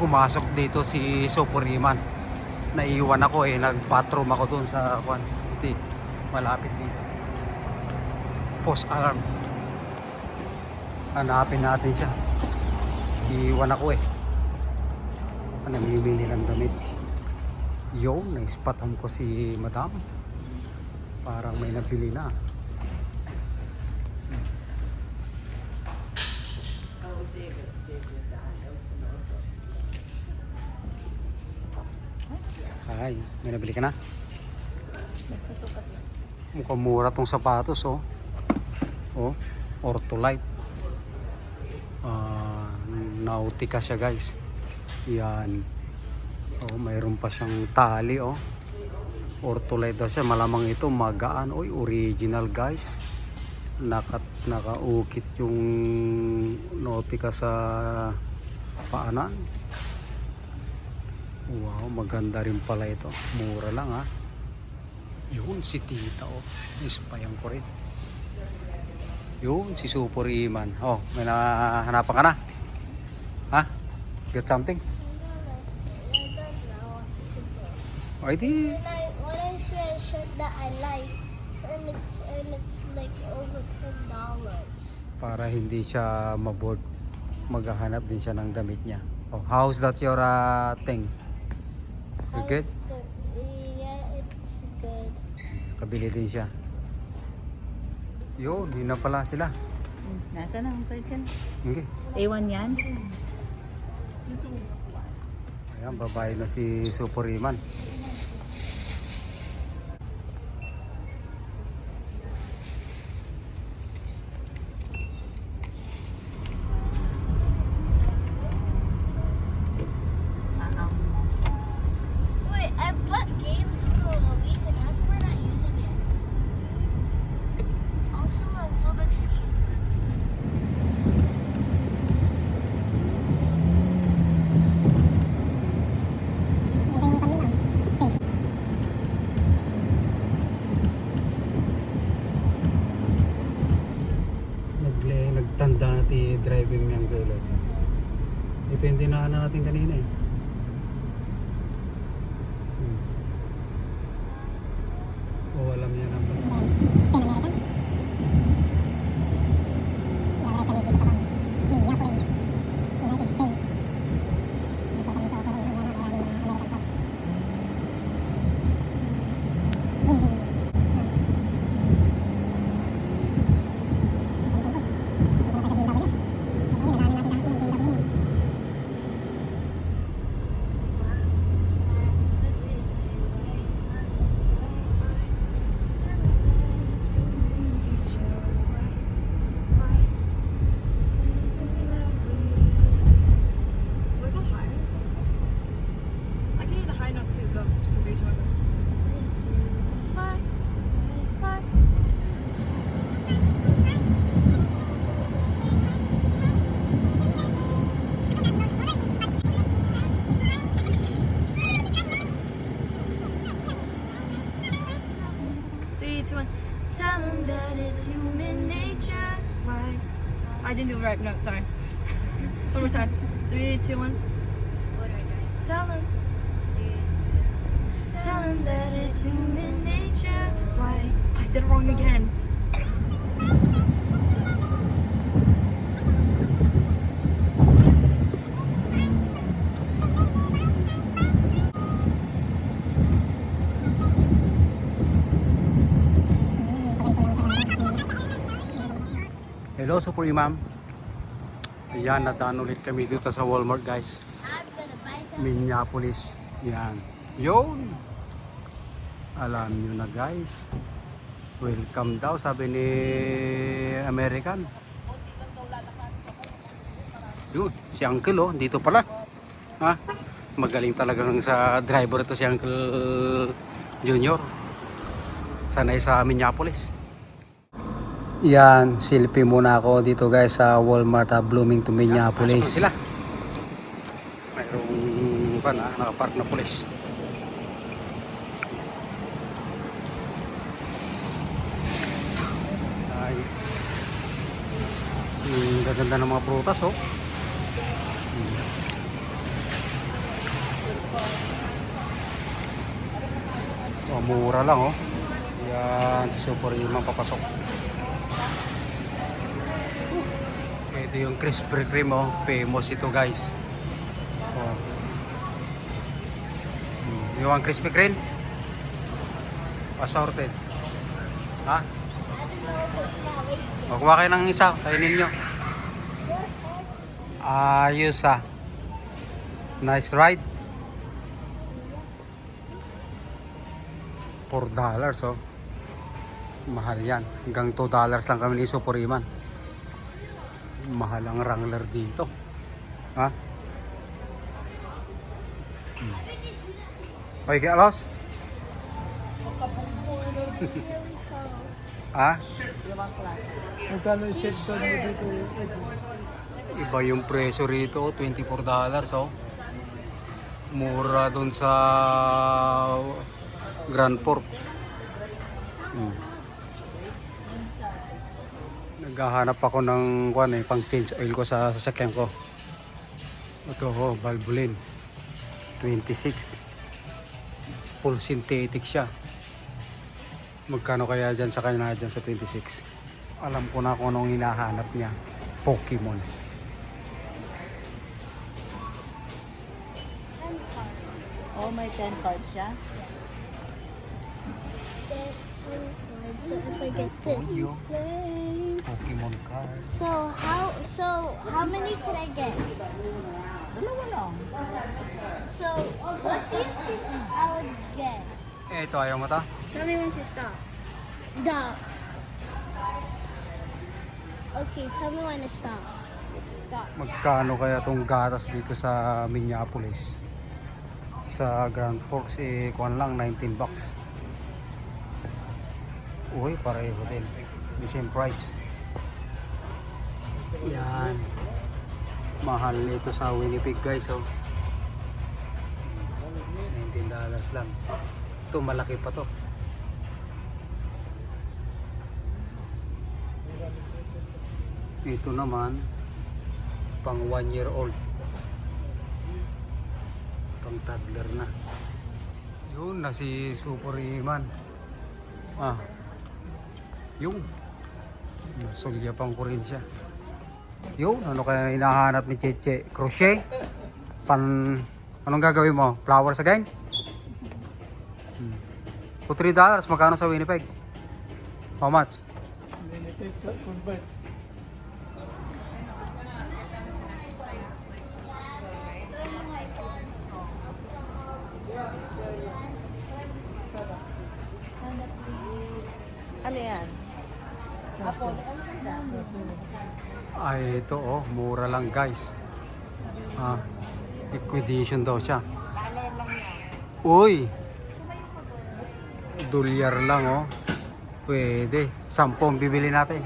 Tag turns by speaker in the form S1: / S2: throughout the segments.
S1: pumasok dito si Superiman. Naiiwan ako eh, nagpatrom ako doon sa malapit dito. Post alarm. Hanapin natin siya. Iiwan ako eh. Namimili ng damit. Yun, naispatan ko si madam. Parang may nabili na. Ay, may nabili ka na? Mukhang mura tong sapatos oh. Oh, Ortolite. Nautica siya guys. Yan. Oh, mayroon pa siyang tali oh. Ortolite daw siya. Malamang ito magaan. Oy, original guys. Nakaukit yung Nautica sa paanan. Wow, maganda rin pala ito. Mura lang ha. Yun, si tita oh. Ispayang ko rin. Yun, si Superiman. Oh, may nahanapan ka na? Ha? Get something? Oh, di.
S2: When I see a shirt that I like, and it's like over $10.
S1: Para hindi siya maboard, maghahanap din siya ng damit niya. Oh, how's that your thing? You good?
S2: Yeah, it's good.
S1: Kabili din siya. Yun, yun na pala sila.
S3: Nasa na ang card yan?
S1: Okay.
S3: A1 yan?
S1: Ayan, babae na si Superiman.
S2: Wait, I bought games for a reason. How come we're not using it? Also, a Rubik's Cube.
S1: Nagtanda natin driving niyang kailan. Ito yung dinaanan natin kanina eh. Oh, alam niya naman.
S4: Tell them that it's human nature. Why? I didn't do the right note, sorry. One more time. 3, 2, 1. Tell them. Tell them that it's human nature. Why? I did it wrong again.
S1: Hello, Superiman. Ayan, nadaan ulit kami dito sa Walmart guys.
S2: I'm gonna buy some.
S1: Minneapolis. Yan. Yun. Alam nyo na guys. Welcome daw, sabi ni American. Yun, si Uncle oh, dito pala. Ha? Magaling talagang sa driver ito si Uncle Junior. Sanay sa Minneapolis. Yan, selfie muna ako dito guys sa Walmart Bloomington, Minneapolis. Sila. Mayroong nakapark na pulis. Nice. Gaganda ng mga prutas oh. mura lang oh. Yan, si Super Iman papasok. Ito yung Krispy Kreme oh. Famous ito guys. Oh. You want Krispy Kreme? Assorted. Ha? O, kuha kayo ng isa. Kainin nyo. Ayos ah. Nice ride. $4 oh. Mahal yan. Hanggang $2 lang kami ni Super Iman. Mahal ang Wrangler dito. Ha? Okay, get lost? Ha? Iba yung presyo rito, $24 oh. Mura dun sa Grand Forks. Naghahanap ako ng pang change oil ko sa sasakyan ko. Ito oh, Valvoline 26. Full synthetic siya. Magkano kaya dyan sa kanya dyan sa 26? Alam ko na kung anong hinahanap niya. Pokemon.
S3: Oh, may 10 cards siya.
S2: So if I get this,
S1: Toyo. Pokemon card.
S2: so how many can I get?
S3: Dalawa lang.
S2: So what do you think I would get?
S1: Ito ayaw mo ta?
S4: Tell me when to stop.
S2: Stop. Okay, tell me when to stop. Stop.
S1: Magkano kaya tong gatas dito sa Minneapolis? Sa Grand Forks kuwan lang $19. Uy, pareho din. The same price. Yan. Mahal nito sa Winnipeg guys oh. $19 lang. Ito malaki pa to. Ito naman pang 1 year old. Pang toddler na. Yun na si Super Iman. Ah. Yung nasulya pang kurensya. Yun, ano kaya hinahanap ni Cheche? Crochet? Anong gagawin mo? Flowers again? For $3, magkano sa Winnipeg? How much?
S3: Ano yan?
S1: Ay, ito oh, mura lang guys. Ah, liquidation daw siya. Uy! $1 lang oh. Pwede. 10 bibili natin.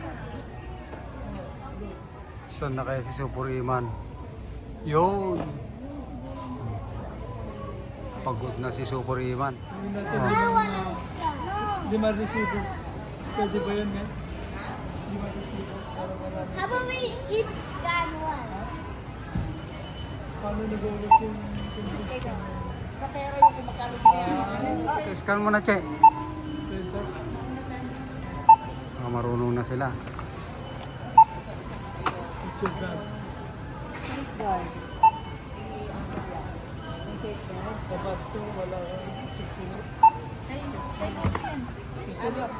S1: Saan na kaya si Super Iman? Yun! Pagod na si Super Iman.
S5: Hindi ma-receive. Pwede ba yun yan? Hindi ma-receive.
S2: How about we each scan one?
S5: Paano nag-ulit yung
S3: Sa pera yung kumakalo din.
S1: Scan mo na, Che.
S5: printer?
S1: Marunong na sila.
S5: It's your guys.
S3: Guard.
S5: Tapos ito, wala kang chicken. Ito lang.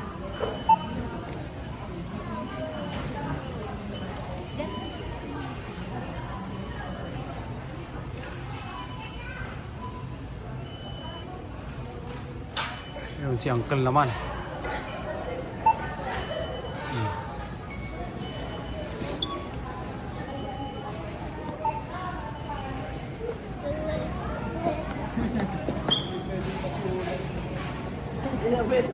S1: Yun si Uncle naman.